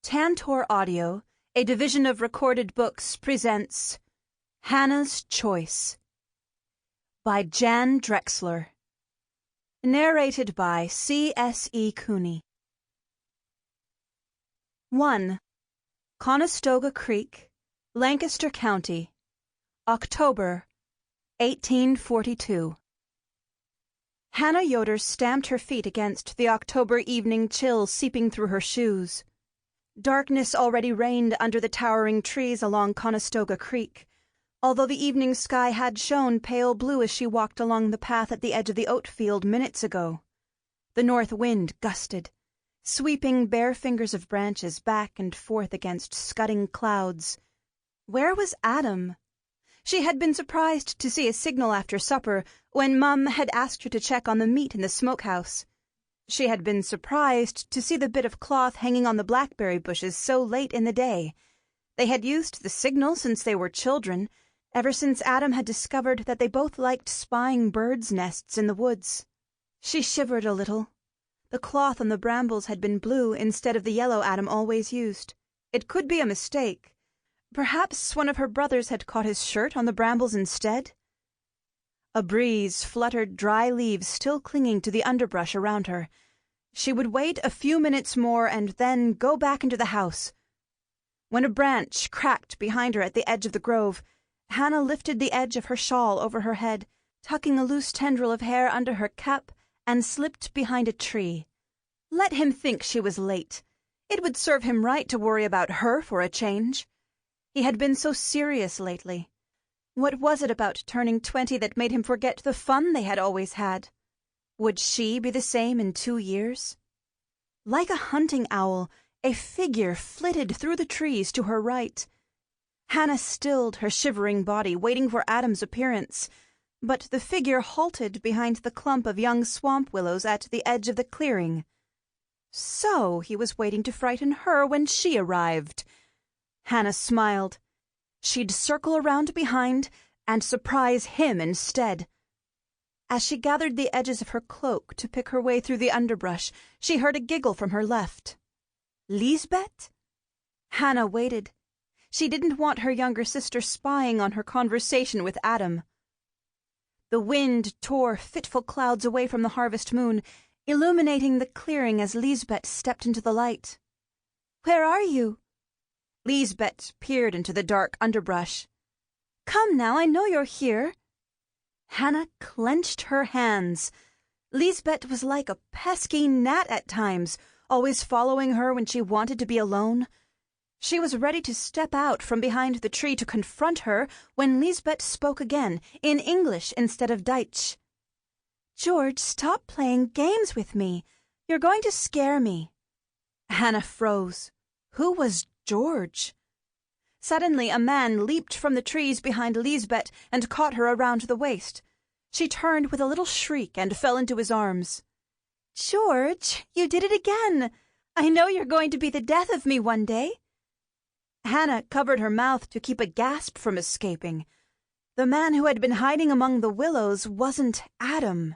Tantor Audio, a division of Recorded Books, presents Hannah's Choice by Jan Drexler. Narrated by C.S.E. Cooney. 1. Conestoga Creek, Lancaster County, October, 1842. Hannah Yoder stamped her feet against the October evening chill seeping through her shoes. Darkness already reigned under the towering trees along Conestoga Creek, although the evening sky had shone pale blue as she walked along the path at the edge of the oat field minutes ago. The north wind gusted, sweeping bare fingers of branches back and forth against scudding clouds. Where was Adam? She had been surprised to see a signal after supper when Mum had asked her to check on the meat in the smokehouse. She had been surprised to see the bit of cloth hanging on the blackberry bushes so late in the day. They had used the signal since they were children, ever since Adam had discovered that they both liked spying birds' nests in the woods. She shivered a little. The cloth on the brambles had been blue instead of the yellow Adam always used. It could be a mistake. Perhaps one of her brothers had caught his shirt on the brambles instead. A breeze fluttered dry leaves still clinging to the underbrush around her. She would wait a few minutes more and then go back into the house. When a branch cracked behind her at the edge of the grove, Hannah lifted the edge of her shawl over her head, tucking a loose tendril of hair under her cap, and slipped behind a tree. Let him think she was late. It would serve him right to worry about her for a change. He had been so serious lately. What was it about turning 20 that made him forget the fun they had always had? Would she be the same in 2 years? Like a hunting owl, a figure flitted through the trees to her right. Hannah stilled her shivering body, waiting for Adam's appearance, but the figure halted behind the clump of young swamp willows at the edge of the clearing. So he was waiting to frighten her when she arrived. Hannah smiled. She'd circle around behind and surprise him instead. As she gathered the edges of her cloak to pick her way through the underbrush, she heard a giggle from her left. Lisbeth? Hannah waited. She didn't want her younger sister spying on her conversation with Adam. The wind tore fitful clouds away from the harvest moon, illuminating the clearing as Lisbeth stepped into the light. "Where are you?" Lisbeth peered into the dark underbrush. "Come now, I know you're here." Hannah clenched her hands. Lisbeth was like a pesky gnat at times, always following her when she wanted to be alone. She was ready to step out from behind the tree to confront her when Lisbeth spoke again, in English instead of Deutsch. "George, stop playing games with me. You're going to scare me." Hannah froze. Who was George? Suddenly a man leaped from the trees behind Lisbeth and caught her around the waist. She turned with a little shriek and fell into his arms. "George, you did it again. I know you're going to be the death of me one day." Hannah covered her mouth to keep a gasp from escaping. The man who had been hiding among the willows wasn't Adam.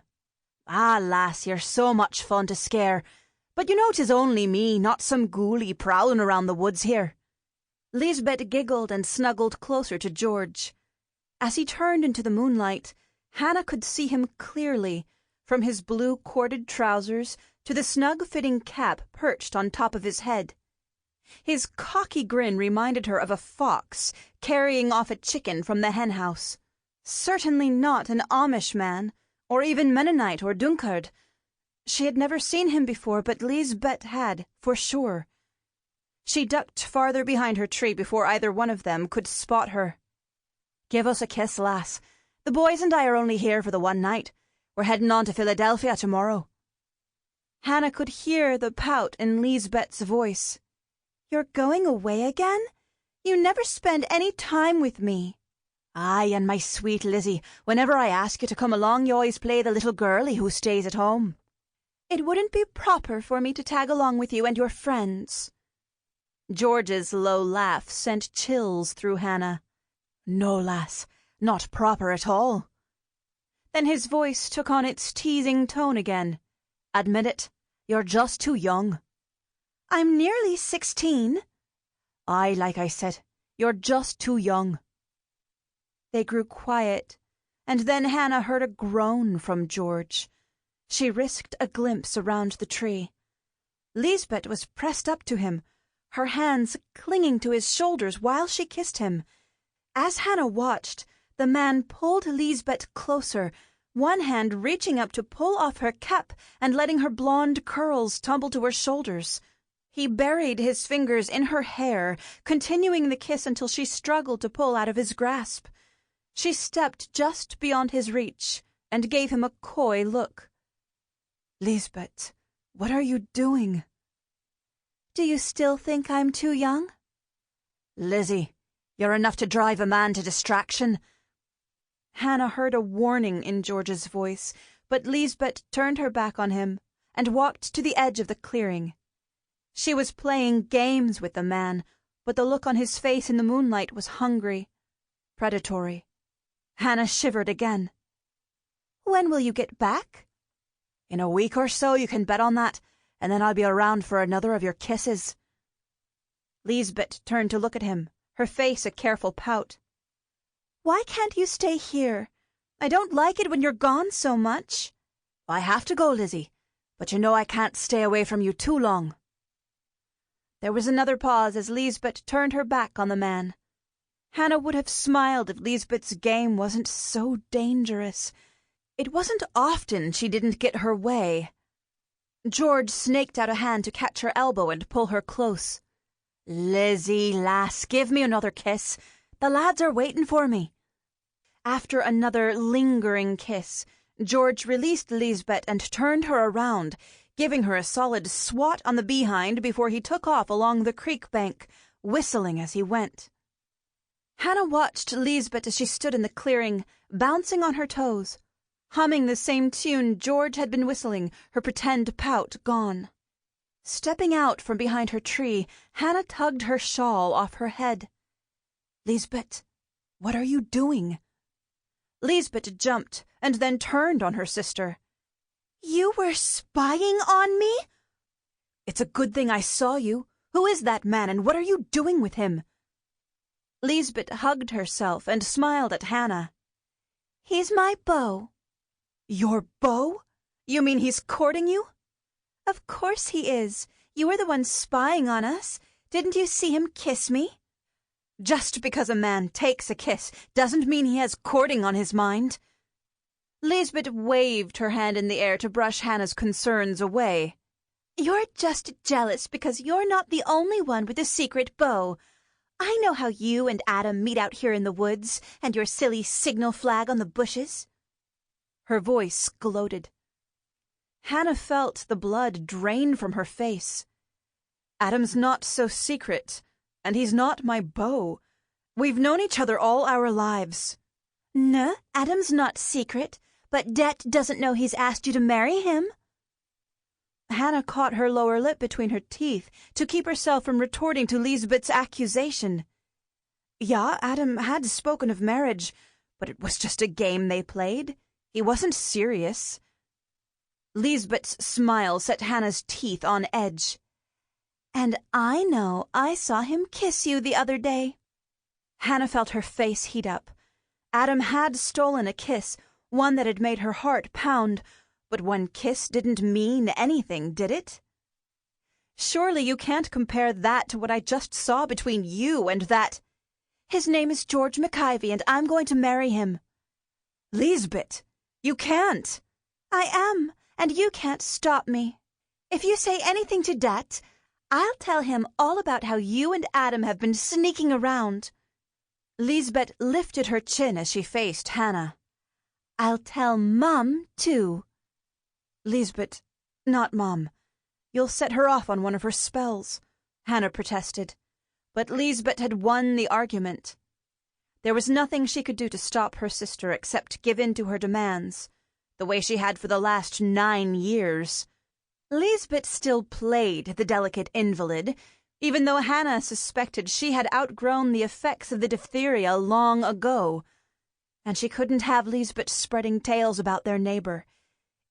"Ah, lass, you're so much fun to scare. But you know 'tis only me, not some ghoulie prowling around the woods here." Lisbeth giggled and snuggled closer to George. As he turned into the moonlight, Hannah could see him clearly, from his blue corded trousers to the snug-fitting cap perched on top of his head. His cocky grin reminded her of a fox carrying off a chicken from the henhouse. Certainly not an Amish man, or even Mennonite or Dunkard. She had never seen him before, but Lisbeth had, for sure. She ducked farther behind her tree before either one of them could spot her. "Give us a kiss, lass. The boys and I are only here for the one night. We're heading on to Philadelphia tomorrow." Hannah could hear the pout in Lisbeth's voice. "You're going away again? You never spend any time with me." "Aye, and my sweet Lizzie, whenever I ask you to come along, you always play the little girlie who stays at home." "It wouldn't be proper for me to tag along with you and your friends." George's low laugh sent chills through Hannah. "No, lass, not proper at all." Then his voice took on its teasing tone again. "Admit it, you're just too young." I'm nearly 16. Aye, like I said, you're just too young. They grew quiet, and then Hannah heard a groan from George. She risked a glimpse around the tree. Lisbeth was pressed up to him, her hands clinging to his shoulders while she kissed him. As Hannah watched, the man pulled Lisbeth closer, one hand reaching up to pull off her cap and letting her blonde curls tumble to her shoulders. He buried his fingers in her hair, continuing the kiss until she struggled to pull out of his grasp. She stepped just beyond his reach and gave him a coy look. Lisbeth, what are you doing? Do you still think I'm too young? Lizzie, you're enough to drive a man to distraction. Hannah heard a warning in George's voice, but Lisbeth turned her back on him and walked to the edge of the clearing. She was playing games with the man, but the look on his face in the moonlight was hungry, predatory. Hannah shivered again. When will you get back? In a week or so, you can bet on that, and then I'll be around for another of your kisses. Lisbeth turned to look at him, her face a careful pout. Why can't you stay here? I don't like it when you're gone so much. I have to go, Lizzie, but you know I can't stay away from you too long. There was another pause as Lisbeth turned her back on the man. Hannah would have smiled if Lisbeth's game wasn't so dangerous. It wasn't often she didn't get her way. George snaked out a hand to catch her elbow and pull her close. Lizzie, lass, give me another kiss. The lads are waiting for me. After another lingering kiss, George released Lisbeth and turned her around, giving her a solid swat on the behind before he took off along the creek bank, whistling as he went. Hannah watched Lisbeth as she stood in the clearing, bouncing on her toes, humming the same tune George had been whistling, her pretend pout gone. Stepping out from behind her tree, Hannah tugged her shawl off her head. Lisbeth, what are you doing? Lisbeth jumped and then turned on her sister. You were spying on me? It's a good thing I saw you. Who is that man, and what are you doing with him? Lisbeth hugged herself and smiled at Hannah. He's my beau. Your beau? You mean he's courting you? Of course he is. You were the one spying on us. Didn't you see him kiss me? Just because a man takes a kiss doesn't mean he has courting on his mind. Lisbeth waved her hand in the air to brush Hannah's concerns away. You're just jealous because you're not the only one with a secret beau. I know how you and Adam meet out here in the woods, and your silly signal flag on the bushes. Her voice gloated. Hannah felt the blood drain from her face. Adam's not so secret, and he's not my beau. We've known each other all our lives. No, Adam's not secret, but Det doesn't know he's asked you to marry him. Hannah caught her lower lip between her teeth to keep herself from retorting to Lisbeth's accusation. Yeah, Adam had spoken of marriage, but it was just a game they played. He wasn't serious. Lisbeth's smile set Hannah's teeth on edge. And I know I saw him kiss you the other day. Hannah felt her face heat up. Adam had stolen a kiss, one that had made her heart pound, but one kiss didn't mean anything, did it? Surely you can't compare that to what I just saw between you and that. His name is George McIvy, and I'm going to marry him. Lisbeth, you can't. I am, and you can't stop me. If you say anything to Dat, I'll tell him all about how you and Adam have been sneaking around. Lisbeth lifted her chin as she faced Hannah. I'll tell Mum, too. Lisbeth, not Mum. You'll set her off on one of her spells, Hannah protested. But Lisbeth had won the argument. There was nothing she could do to stop her sister except give in to her demands, the way she had for the last 9 years. Lisbeth still played the delicate invalid, even though Hannah suspected she had outgrown the effects of the diphtheria long ago. And she couldn't have Lisbeth spreading tales about their neighbor.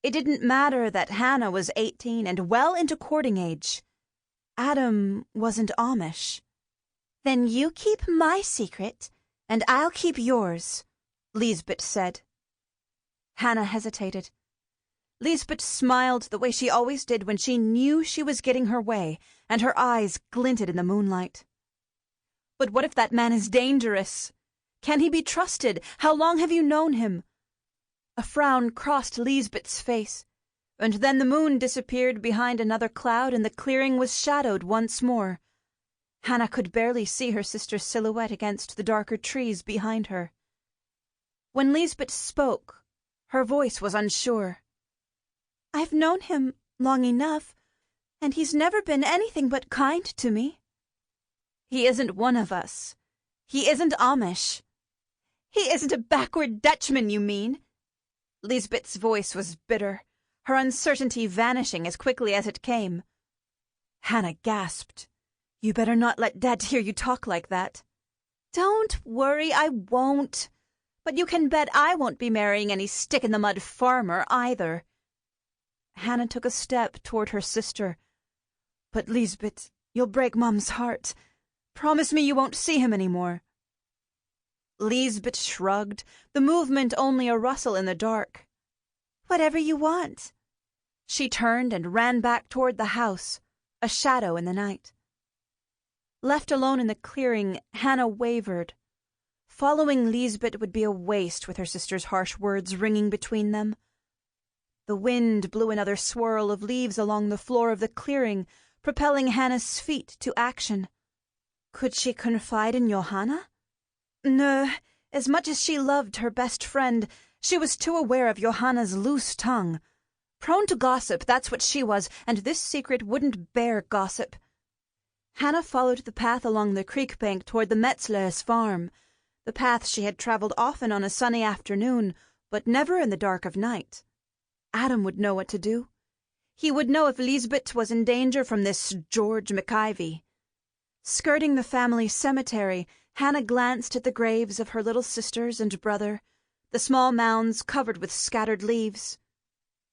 It didn't matter that Hannah was 18 and well into courting age. Adam wasn't Amish. "Then you keep my secret, and I'll keep yours," Lisbeth said. Hannah hesitated. Lisbeth smiled the way she always did when she knew she was getting her way, and her eyes glinted in the moonlight. "But what if that man is dangerous? Can he be trusted? How long have you known him?" A frown crossed Lisbeth's face, and then the moon disappeared behind another cloud and the clearing was shadowed once more. Hannah could barely see her sister's silhouette against the darker trees behind her. When Lisbeth spoke, her voice was unsure. "I've known him long enough, and he's never been anything but kind to me." "He isn't one of us. He isn't Amish." "He isn't a backward Dutchman, you mean?" Lisbeth's voice was bitter, her uncertainty vanishing as quickly as it came. Hannah gasped. "You better not let Dad hear you talk like that." "Don't worry, I won't. But you can bet I won't be marrying any stick-in-the-mud farmer, either." Hannah took a step toward her sister. "But Lisbeth, you'll break Mom's heart. Promise me you won't see him anymore." Lisbeth shrugged, the movement only a rustle in the dark. "Whatever you want." She turned and ran back toward the house, a shadow in the night. Left alone in the clearing, Hannah wavered. Following Lisbeth would be a waste with her sister's harsh words ringing between them. The wind blew another swirl of leaves along the floor of the clearing, propelling Hannah's feet to action. Could she confide in Johanna? No, as much as she loved her best friend, she was too aware of Johanna's loose tongue. Prone to gossip, that's what she was, and this secret wouldn't bear gossip. Hannah followed the path along the creek bank toward the Metzler's farm, the path she had traveled often on a sunny afternoon, but never in the dark of night. Adam would know what to do. He would know if Lisbeth was in danger from this George McIvy. Skirting the family cemetery, Hannah glanced at the graves of her little sisters and brother, the small mounds covered with scattered leaves.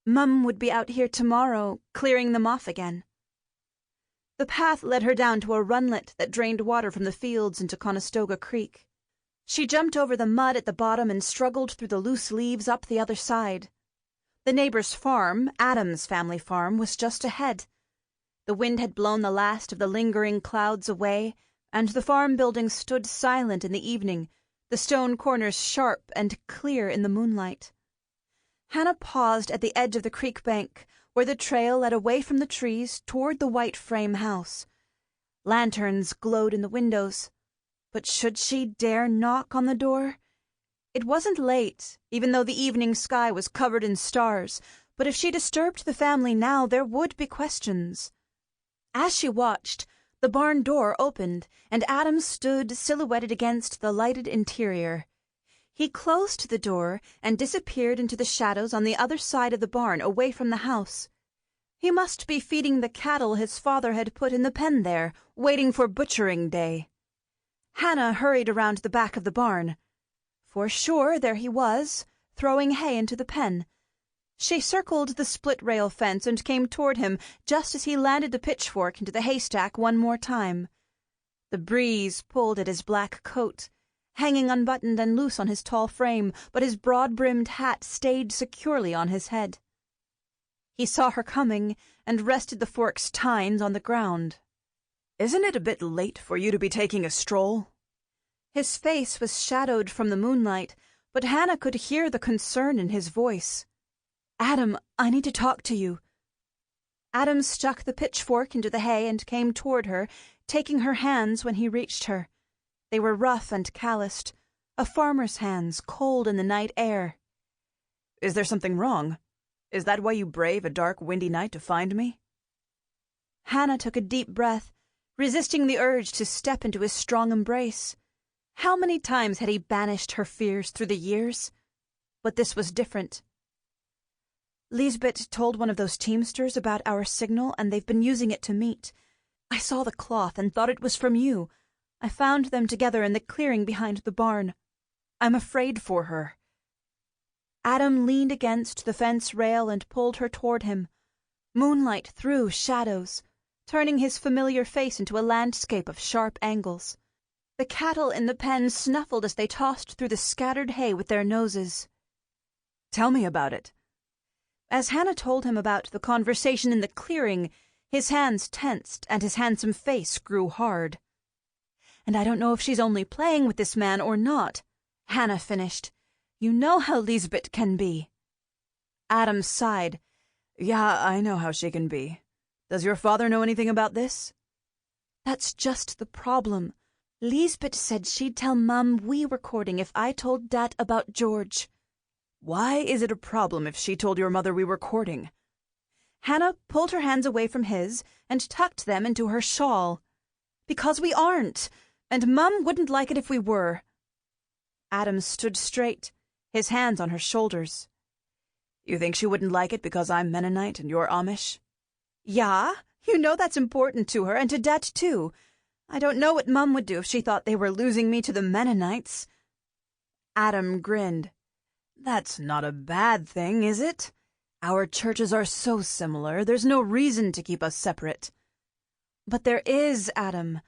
Mum would be out here tomorrow, clearing them off again. The path led her down to a runlet that drained water from the fields into Conestoga Creek. She jumped over the mud at the bottom and struggled through the loose leaves up the other side. The neighbor's farm, Adam's family farm, was just ahead. The wind had blown the last of the lingering clouds away, and the farm building stood silent in the evening, the stone corners sharp and clear in the moonlight. Hannah paused at the edge of the creek bank, where the trail led away from the trees toward the white frame house. Lanterns glowed in the windows, but should she dare knock on the door? It wasn't late, even though the evening sky was covered in stars, but if she disturbed the family now, there would be questions. As she watched, the barn door opened, and Adam stood silhouetted against the lighted interior. He closed the door and disappeared into the shadows on the other side of the barn, away from the house. He must be feeding the cattle his father had put in the pen there, waiting for butchering day. Hannah hurried around the back of the barn. For sure, there he was, throwing hay into the pen. She circled the split-rail fence and came toward him just as he landed the pitchfork into the haystack one more time. The breeze pulled at his black coat, hanging unbuttoned and loose on his tall frame, but his broad-brimmed hat stayed securely on his head. He saw her coming and rested the fork's tines on the ground. "Isn't it a bit late for you to be taking a stroll?" His face was shadowed from the moonlight, but Hannah could hear the concern in his voice. "Adam, I need to talk to you." Adam stuck the pitchfork into the hay and came toward her, taking her hands when he reached her. They were rough and calloused, a farmer's hands, cold in the night air. "Is there something wrong? Is that why you brave a dark, windy night to find me?" Hannah took a deep breath, resisting the urge to step into his strong embrace. How many times had he banished her fears through the years? But this was different. "Lisbeth told one of those teamsters about our signal, and they've been using it to meet. I saw the cloth and thought it was from you. I found them together in the clearing behind the barn. I'm afraid for her." Adam leaned against the fence rail and pulled her toward him. Moonlight threw shadows. turning his familiar face into a landscape of sharp angles. The cattle in the pen snuffled as they tossed through the scattered hay with their noses. "Tell me about it." As Hannah told him about the conversation in the clearing, his hands tensed and his handsome face grew hard. "And I don't know if she's only playing with this man or not," Hannah finished. "You know how Lisbeth can be." Adam sighed. "Yeah, I know how she can be. Does your father know anything about this?" "That's just the problem. Lisbeth said she'd tell Mum we were courting if I told Dad about George." "Why is it a problem if she told your mother we were courting?" Hannah pulled her hands away from his and tucked them into her shawl. "Because we aren't, and Mum wouldn't like it if we were." Adam stood straight, his hands on her shoulders. "You think she wouldn't like it because I'm Mennonite and you're Amish?" "Yeah, you know that's important to her and to Dad too. I don't know what Mum would do if she thought they were losing me to the Mennonites." Adam grinned. "That's not a bad thing, is it? Our churches are so similar, there's no reason to keep us separate." "But there is, Adam."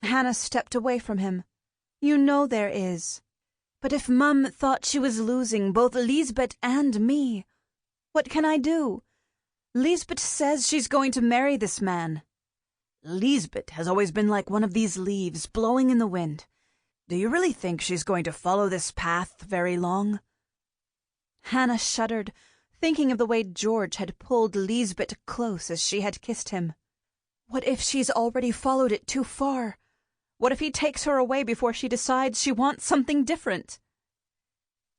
Hannah stepped away from him. "You know there is. But if Mum thought she was losing both Lisbeth and me, what can I do? Lisbeth says she's going to marry this man." "Lisbeth has always been like one of these leaves blowing in the wind. Do you really think she's going to follow this path very long?" Hannah shuddered, thinking of the way George had pulled Lisbeth close as she had kissed him. What if she's already followed it too far? What if he takes her away before she decides she wants something different?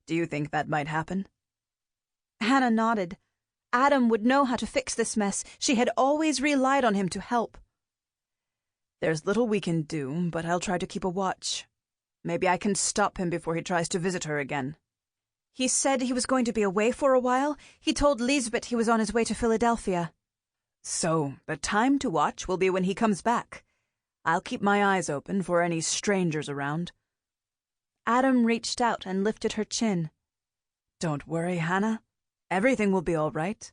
"Do you think that might happen?" Hannah nodded. Adam would know how to fix this mess. She had always relied on him to help. "There's little we can do, but I'll try to keep a watch. Maybe I can stop him before he tries to visit her again." "He said he was going to be away for a while. He told Lisbeth he was on his way to Philadelphia." "So, the time to watch will be when he comes back. I'll keep my eyes open for any strangers around." Adam reached out and lifted her chin. "Don't worry, Hannah. Everything will be all right."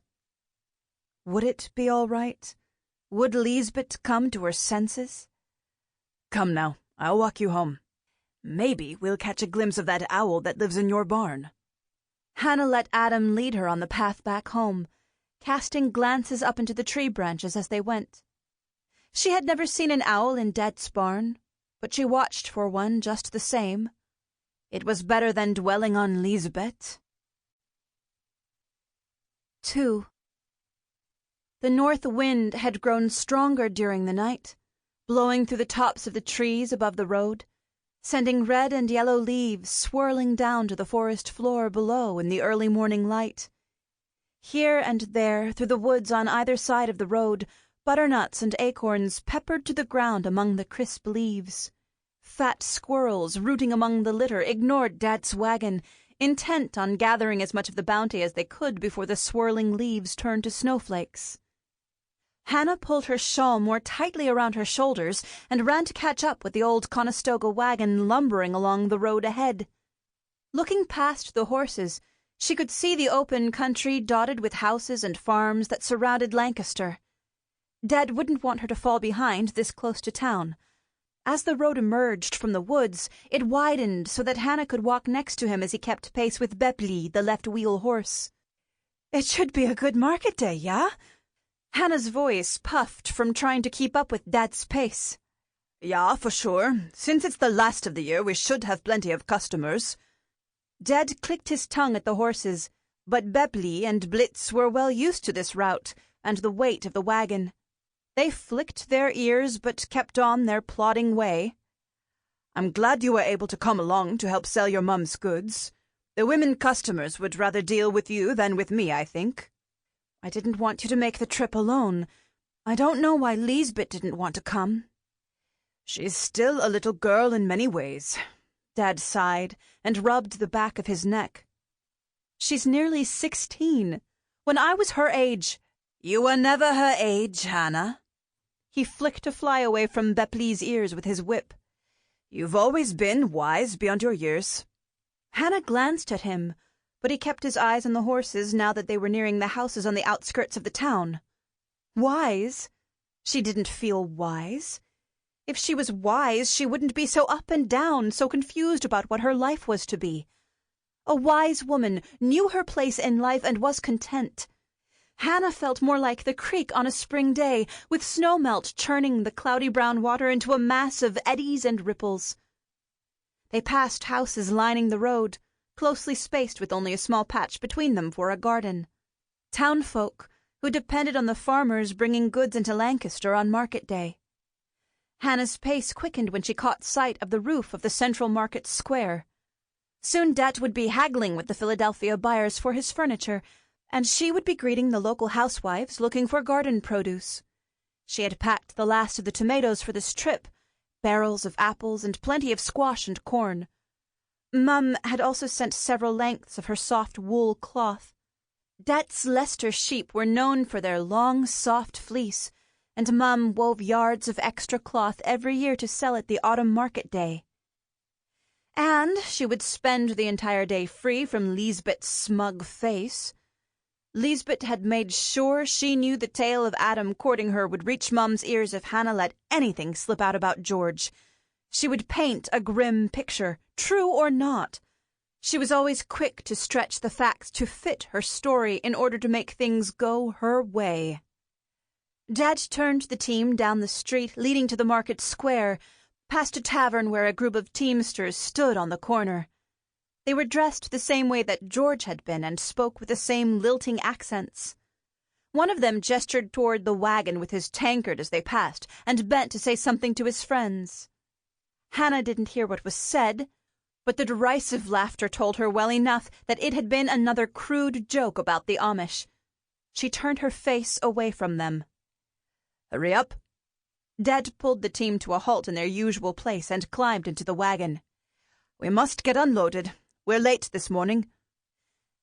Would it be all right? Would Lisbeth come to her senses? "Come now, I'll walk you home. Maybe we'll catch a glimpse of that owl that lives in your barn." Hannah let Adam lead her on the path back home, casting glances up into the tree branches as they went. She had never seen an owl in Dad's barn, but she watched for one just the same. It was better than dwelling on Lisbeth. 2. The north wind had grown stronger during the night, blowing through the tops of the trees above the road, sending red and yellow leaves swirling down to the forest floor below in the early morning light. Here and there, through the woods on either side of the road, butternuts and acorns peppered to the ground among the crisp leaves. Fat squirrels rooting among the litter ignored Dad's wagon, intent on gathering as much of the bounty as they could before the swirling leaves turned to snowflakes. Hannah pulled her shawl more tightly around her shoulders and ran to catch up with the old Conestoga wagon lumbering along the road ahead. Looking past the horses, she could see the open country dotted with houses and farms that surrounded Lancaster. Dad wouldn't want her to fall behind this close to town. As the road emerged from the woods, it widened so that Hannah could walk next to him as he kept pace with Bepli, the left-wheel horse. "It should be a good market day, yeah?" Hannah's voice puffed from trying to keep up with Dad's pace. "Yeah, for sure. Since it's the last of the year, we should have plenty of customers." Dad clicked his tongue at the horses, but Bepli and Blitz were well used to this route and the weight of the wagon. They flicked their ears but kept on their plodding way. "I'm glad you were able to come along to help sell your mum's goods. The women customers would rather deal with you than with me, I think." "I didn't want you to make the trip alone. I don't know why Lisbeth didn't want to come." "She's still a little girl in many ways." Dad sighed and rubbed the back of his neck. "She's nearly 16. When I was her age—" "You were never her age, Hannah." He flicked a fly away from Bepli's ears with his whip. "You've always been wise beyond your years." Hannah glanced at him, but he kept his eyes on the horses now that they were nearing the houses on the outskirts of the town. Wise? She didn't feel wise. If she was wise, she wouldn't be so up and down, so confused about what her life was to be. A wise woman knew her place in life and was content. Hannah felt more like the creek on a spring day, with snowmelt churning the cloudy brown water into a mass of eddies and ripples. They passed houses lining the road, closely spaced with only a small patch between them for a garden. Townfolk who depended on the farmers bringing goods into Lancaster on market day. Hannah's pace quickened when she caught sight of the roof of the central market square. Soon Det would be haggling with the Philadelphia buyers for his furniture, and she would be greeting the local housewives looking for garden produce. She had packed the last of the tomatoes for this trip, barrels of apples and plenty of squash and corn. Mum had also sent several lengths of her soft wool cloth. Det's Leicester sheep were known for their long, soft fleece, and Mum wove yards of extra cloth every year to sell at the autumn market day. And she would spend the entire day free from Lisbeth's smug face. Lisbeth had made sure she knew the tale of Adam courting her would reach Mum's ears if Hannah let anything slip out about George. She would paint a grim picture, true or not. She was always quick to stretch the facts to fit her story in order to make things go her way. Dad turned the team down the street leading to the market square, past a tavern where a group of teamsters stood on the corner. They were dressed the same way that George had been and spoke with the same lilting accents. One of them gestured toward the wagon with his tankard as they passed and bent to say something to his friends. Hannah didn't hear what was said, but the derisive laughter told her well enough that it had been another crude joke about the Amish. She turned her face away from them. "Hurry up." Dad pulled the team to a halt in their usual place and climbed into the wagon. "We must get unloaded. We're late this morning."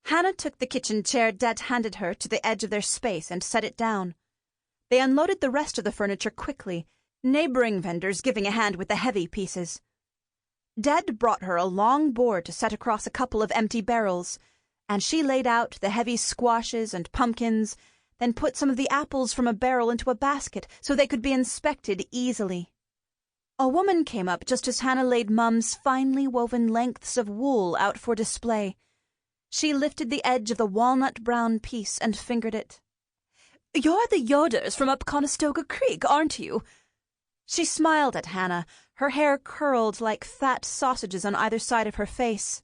Hannah took the kitchen chair Dad handed her to the edge of their space and set it down. They unloaded the rest of the furniture quickly, neighboring vendors giving a hand with the heavy pieces. Dad brought her a long board to set across a couple of empty barrels, and she laid out the heavy squashes and pumpkins, then put some of the apples from a barrel into a basket so they could be inspected easily. A woman came up just as Hannah laid Mum's finely woven lengths of wool out for display. She lifted the edge of the walnut-brown piece and fingered it. "You're the Yoders from up Conestoga Creek, aren't you?" She smiled at Hannah, her hair curled like fat sausages on either side of her face.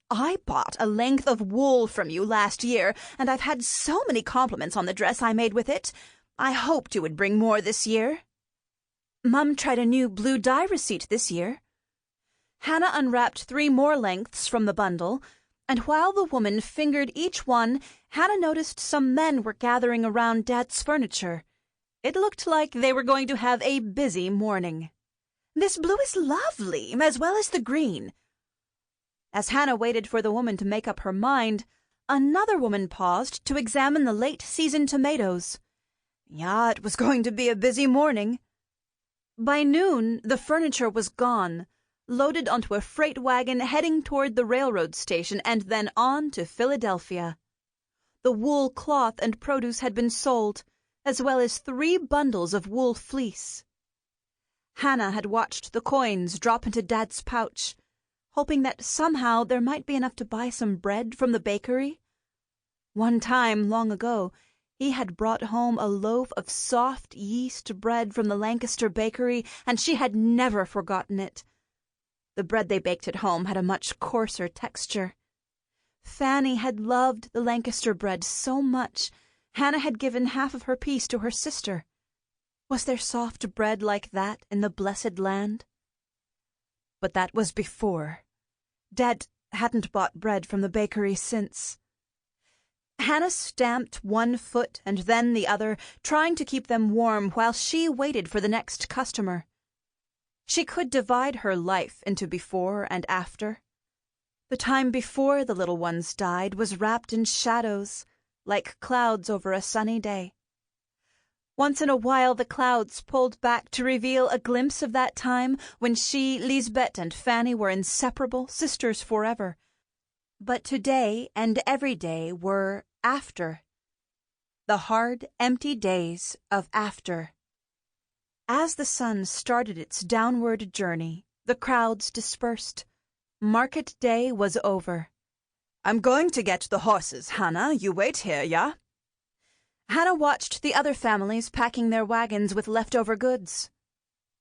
"I bought a length of wool from you last year, and I've had so many compliments on the dress I made with it. I hoped you would bring more this year." Mum tried a new blue dye receipt this year. Hannah unwrapped 3 more lengths from the bundle, and while the woman fingered each one, Hannah noticed some men were gathering around Dad's furniture. It looked like they were going to have a busy morning. "This blue is lovely, as well as the green." As Hannah waited for the woman to make up her mind, another woman paused to examine the late-season tomatoes. Yeah, it was going to be a busy morning. By noon, the furniture was gone, loaded onto a freight wagon heading toward the railroad station and then on to Philadelphia. The wool cloth and produce had been sold, as well as 3 bundles of wool fleece. Hannah had watched the coins drop into Dad's pouch, hoping that somehow there might be enough to buy some bread from the bakery. One time, long ago, he had brought home a loaf of soft yeast bread from the Lancaster bakery, and she had never forgotten it. The bread they baked at home had a much coarser texture. Fanny had loved the Lancaster bread so much, Hannah had given half of her piece to her sister. Was there soft bread like that in the blessed land? But that was before. Dad hadn't bought bread from the bakery since. Hannah stamped one foot and then the other, trying to keep them warm while she waited for the next customer. She could divide her life into before and after. The time before the little ones died was wrapped in shadows, like clouds over a sunny day. Once in a while the clouds pulled back to reveal a glimpse of that time when she, Lisbeth, and Fanny were inseparable, sisters forever. But today and every day were after. The hard, empty days of after. As the sun started its downward journey, the crowds dispersed. Market day was over. "I'm going to get the horses, Hannah. You wait here, yeah?" Hannah watched the other families packing their wagons with leftover goods.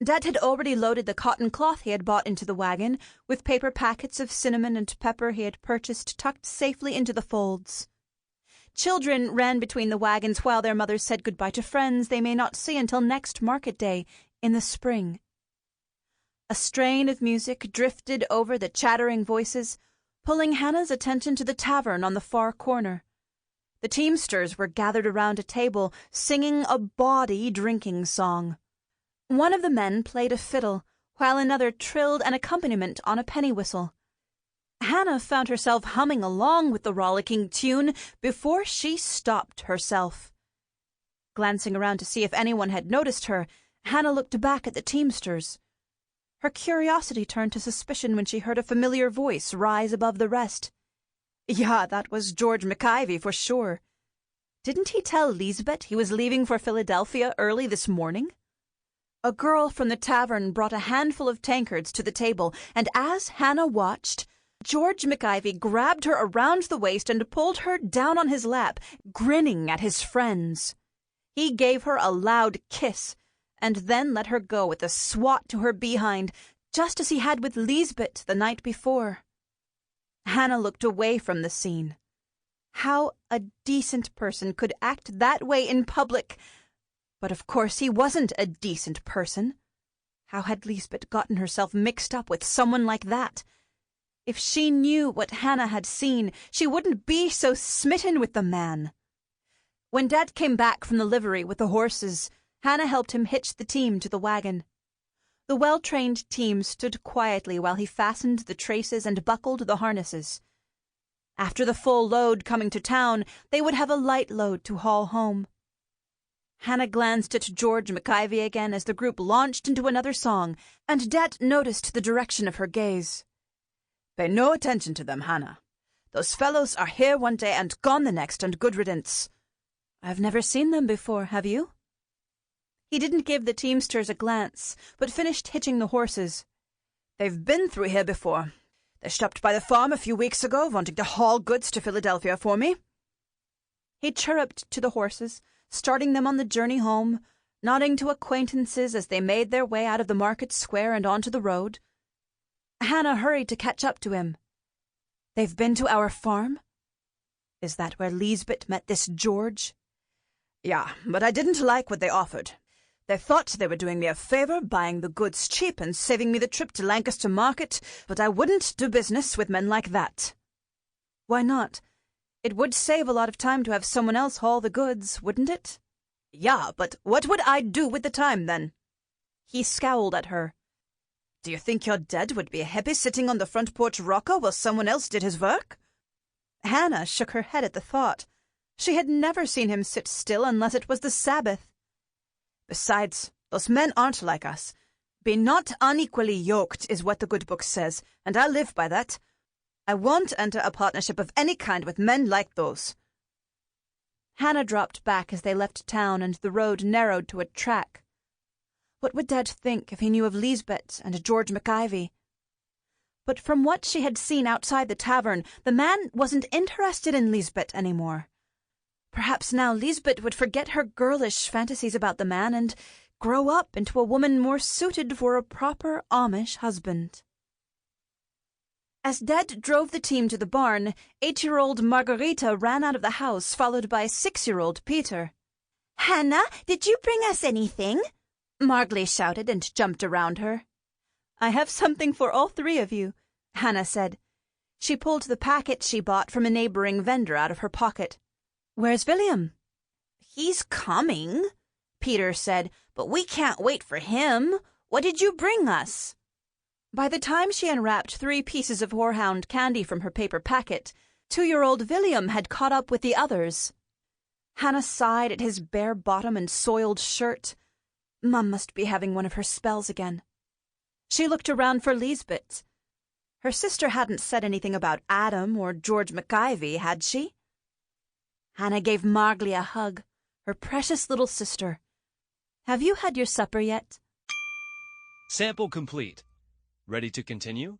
Dad had already loaded the cotton cloth he had bought into the wagon, with paper packets of cinnamon and pepper he had purchased tucked safely into the folds. Children ran between the wagons while their mothers said goodbye to friends they may not see until next market day in the spring. A strain of music drifted over the chattering voices, pulling Hannah's attention to the tavern on the far corner. The teamsters were gathered around a table, singing a bawdy drinking song. One of the men played a fiddle, while another trilled an accompaniment on a penny whistle. Hannah found herself humming along with the rollicking tune before she stopped herself. Glancing around to see if anyone had noticed her, Hannah looked back at the teamsters. Her curiosity turned to suspicion when she heard a familiar voice rise above the rest. Yeah, that was George McIvy for sure. Didn't he tell Lisbeth he was leaving for Philadelphia early this morning? A girl from the tavern brought a handful of tankards to the table, and as Hannah watched, George McIvy grabbed her around the waist and pulled her down on his lap, grinning at his friends. He gave her a loud kiss, and then let her go with a swat to her behind, just as he had with Lisbeth the night before. Hannah looked away from the scene. How a decent person could act that way in public! But of course he wasn't a decent person. How had Lisbeth gotten herself mixed up with someone like that? If she knew what Hannah had seen, she wouldn't be so smitten with the man. When Dad came back from the livery with the horses, Hannah helped him hitch the team to the wagon. The well-trained team stood quietly while he fastened the traces and buckled the harnesses. After the full load coming to town, they would have a light load to haul home. Hannah glanced at George McIvy again as the group launched into another song, and Dad noticed the direction of her gaze. "Pay no attention to them, Hannah. Those fellows are here one day and gone the next, and good riddance." "I've never seen them before, have you?" He didn't give the teamsters a glance, but finished hitching the horses. "They've been through here before. They stopped by the farm a few weeks ago, wanting to haul goods to Philadelphia for me." He chirruped to the horses, starting them on the journey home, nodding to acquaintances as they made their way out of the market square and onto the road. Hannah hurried to catch up to him. "They've been to our farm? Is that where Lisbeth met this George?" "Yeah, but I didn't like what they offered. They thought they were doing me a favor, buying the goods cheap and saving me the trip to Lancaster Market, but I wouldn't do business with men like that." "Why not? It would save a lot of time to have someone else haul the goods, wouldn't it?" "Yeah, but what would I do with the time, then?" He scowled at her. "Do you think your dad would be happy sitting on the front porch rocker while someone else did his work?" Hannah shook her head at the thought. She had never seen him sit still unless it was the Sabbath. "Besides, those men aren't like us. Be not unequally yoked is what the good book says, and I live by that. I won't enter a partnership of any kind with men like those." Hannah dropped back as they left town and the road narrowed to a track. What would Dad think if he knew of Lisbeth and George McIvy? But from what she had seen outside the tavern, the man wasn't interested in Lisbeth anymore. Perhaps now Lisbeth would forget her girlish fantasies about the man and grow up into a woman more suited for a proper Amish husband. As Dad drove the team to the barn, 8-year-old Margarita ran out of the house, followed by 6-year-old Peter. "Hannah, did you bring us anything?" Margley shouted and jumped around her. "I have something for all three of you," Hannah said. She pulled the packet she bought from a neighboring vendor out of her pocket. "Where's William?" "He's coming," Peter said, "but we can't wait for him. What did you bring us?" By the time she unwrapped 3 pieces of horehound candy from her paper packet, 2-year-old William had caught up with the others. Hannah sighed at his bare bottom and soiled shirt. Mum must be having one of her spells again. She looked around for Lisbeth. Her sister hadn't said anything about Adam or George McIvy, had she? Hannah gave Margley a hug, her precious little sister. Have you had your supper yet? Sample complete. Ready to continue?